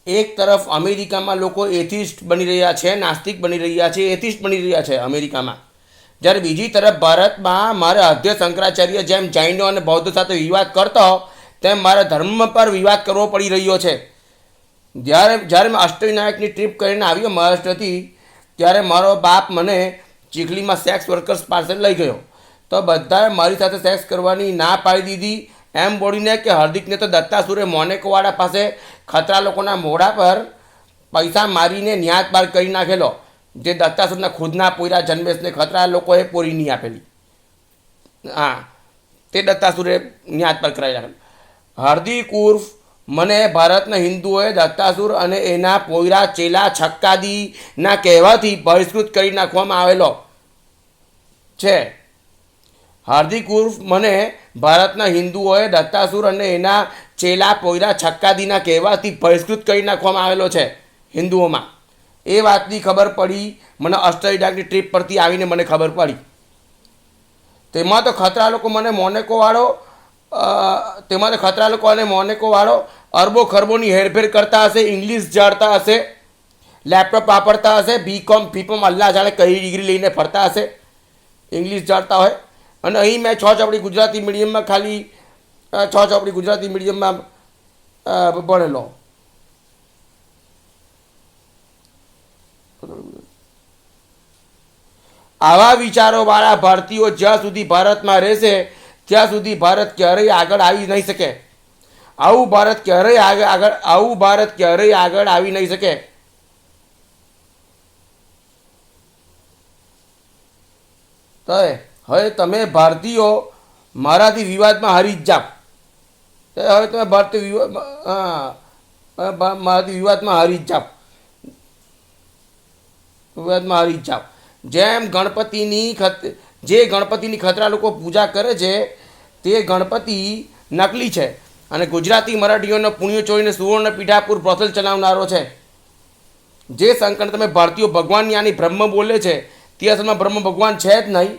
એક તરફ અમેરિકામાં લોકો એથિસ્ટ બની રહ્યા છે, નાસ્તિક બની રહ્યા છે, એથિસ્ટ બની રહ્યા છે અમેરિકામાં, જ્યારે બીજી તરફ ભારતમાં મારે અધ્ય શંકરાચાર્ય જેમ જૈનો અને બૌદ્ધ સાથે વિવાદ કરતો તેમ મારે ધર્મ પર વિવાદ કરવો પડી રહ્યો છે. જ્યારે મેં અષ્ટવિનાયકની ટ્રીપ કરીને આવ્યો મહારાષ્ટ્રથી, ત્યારે મારો બાપ મને ચીખલીમાં સેક્સ વર્કર્સ પાસે લઈ ગયો. તો બધાએ મારી સાથે સેક્સ કરવાની ના પાડી દીધી. એમ બોલીને કે હાર્દિકને તો દત્તાસુરે મોનેકોવાડા પાસે ખતરા લોકોના મોઢા પર પૈસા મારીને ન્યાત બાર કરી નાખેલો, જે દત્તાસુરના ખુદના પોયરા જન્મેશને ખતરા લોકોએ પોરી નહીં આપેલી. હા, તે દત્તાસુરે ન્યાત પર કરાવી નાખેલો. હાર્દિક ઉર્ફ મને ભારતના હિન્દુઓએ દત્તાસુર અને એના પોયરા ચેલા છક્કાદીના કહેવાથી બહિષ્કૃત કરી નાખવામાં આવેલો છે. હાર્દિક ઉર્ફ મને ભારતના હિન્દુઓએ દત્તાસુર અને એના ચેલા પોયરા છક્કાદીના કહેવાથી બહિષ્કૃત કરી નાખવામાં આવેલો છે હિન્દુઓમાં. એ વાતની ખબર પડી મને અષ્ટવિનાયકની ટ્રીપ પરથી આવીને મને ખબર પડી. તેમાં તો ખતરા લોકો મને મોનેકોવાળો અરબો ખરબોની હેરફેર કરતા હશે, ઇંગ્લિશ જાણતા હશે, લેપટોપ વાપરતા હશે, બીકોમ ફીકોમ અલ્લાહ જાણે કઈ ડિગ્રી લઈને ફરતા હશે, ઇંગ્લિશ જાણતા હોય. અને અહીં મેં છ ચોપડી ગુજરાતી મીડિયમમાં ભણેલો. આવા વિચારોવાળા ભારતીયો જ્યાં સુધી ભારતમાં રહેશે ત્યાં સુધી ભારત ક્યારેય આગળ આવી નહીં શકે. આવું ભારત ક્યારેય આગળ આવી નહીં શકે. તો હવે તમે ભારતીયો મારાથી વિવાદમાં હારી જ જાઓ. હવે તમે મારાથી વિવાદમાં હારી જ જાઓ. જેમ જે ગણપતિની ખતરા લોકો પૂજા કરે છે તે ગણપતિ નકલી છે અને ગુજરાતી મરાઠીઓનો પુણ્ય ચોરીને સુવર્ણ પીઠાપુર બ્રોથલ ચલાવનારો છે. જે શંકર તમે ભારતીયો ભગવાનની આની બ્રહ્મ બોલે છે તે અસલમાં બ્રહ્મ ભગવાન છે જ નહીં,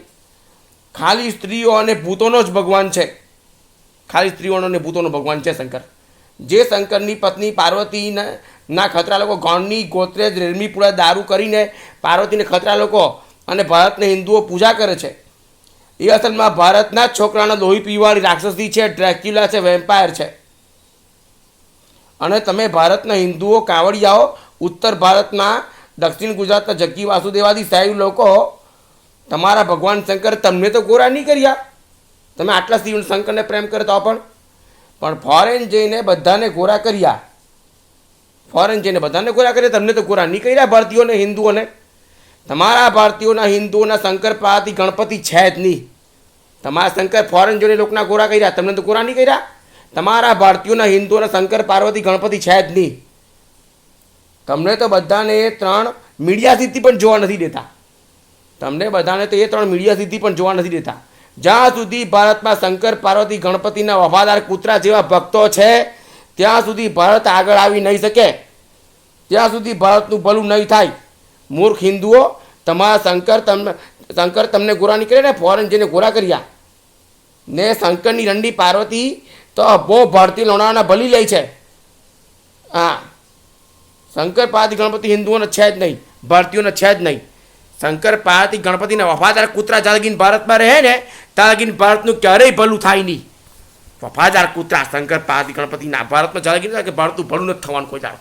ખાલી સ્ત્રીઓ અને ભૂતોનો જ ભગવાન છે. ખાલી સ્ત્રીઓનો અને ભૂતોનો ભગવાન છે શંકર. જે શંકરની પત્ની પાર્વતીના ખતરા લોકો ગૌણની ગોત્રેજ રેલમીપુરા દારૂ કરીને પાર્વતીને ખતરા લોકો અને ભારતના હિન્દુઓ પૂજા કરે છે, એ અસલમાં ભારતના જ છોકરાના લોહી પીવાળી રાક્ષસી છે, ડ્રેક્યુલા છે, વેમ્પાયર છે. અને તમે ભારતના હિન્દુઓ કાંવડિયાઓ ઉત્તર ભારતમાં દક્ષિણ ગુજરાતના જગ્ગી વાસુદેવાદી સાહેબ લોકો તમારા ભગવાન શંકર તમને તો ગોરા નહીં કર્યા. તમે આટલા શંકરને પ્રેમ કરતા પણ ફોરેન જઈને બધાને ગોરા કર્યા. તમને તો ગોરા નહીં કર્યા ભારતીયોને, હિન્દુઓને. તમારા ભારતીયોના હિન્દુઓના શંકર પાર્વતી ગણપતિ છે જ નહીં. તમારા શંકર ફોરેન જોઈને લોકોના ગોરા કર્યા, તમને તો ગોરા નહીં કર્યા. તમારા ભારતીયોના હિન્દુઓના શંકર પાર્વતી ગણપતિ છે જ નહીં. તમને તો બધાને એ 3 મીડિયા સિદ્ધિ પણ જોવા નથી દેતા. જ્યાં સુધી ભારતમાં શંકર પાર્વતી ગણપતિના વફાદાર કૂતરા જેવા ભક્તો છે ત્યાં સુધી ભારત આગળ આવી નહીં શકે, ત્યાં સુધી ભારતનું ભલું નહીં થાય. મૂર્ખ હિન્દુઓ, તમારા શંકર તમને ગોરા નહીં કરે ને, ફોરેન જઈને ગોરા કર્યા ને. શંકરની રંડી પાર્વતી તો બહુ ભારતીય લોણાના ભલી લે છે. હા, શંકર પાર્વતી ગણપતિ હિન્દુઓને છે જ નહીં, ભારતીયોને છે જ નહીં. શંકર પાર્વતી ગણપતિના વફાદાર કૂતરા જ્યાં લગીને ભારતમાં રહે ને ત્યાં લગીને ભારતનું ક્યારેય ભલું થાય નહીં. વફાદાર કૂતરા શંકર પાર્વતી ગણપતિના ભારતમાં જ્યાં લગીને ભારતનું ભલું નથી થવાનું કોઈ દાડો.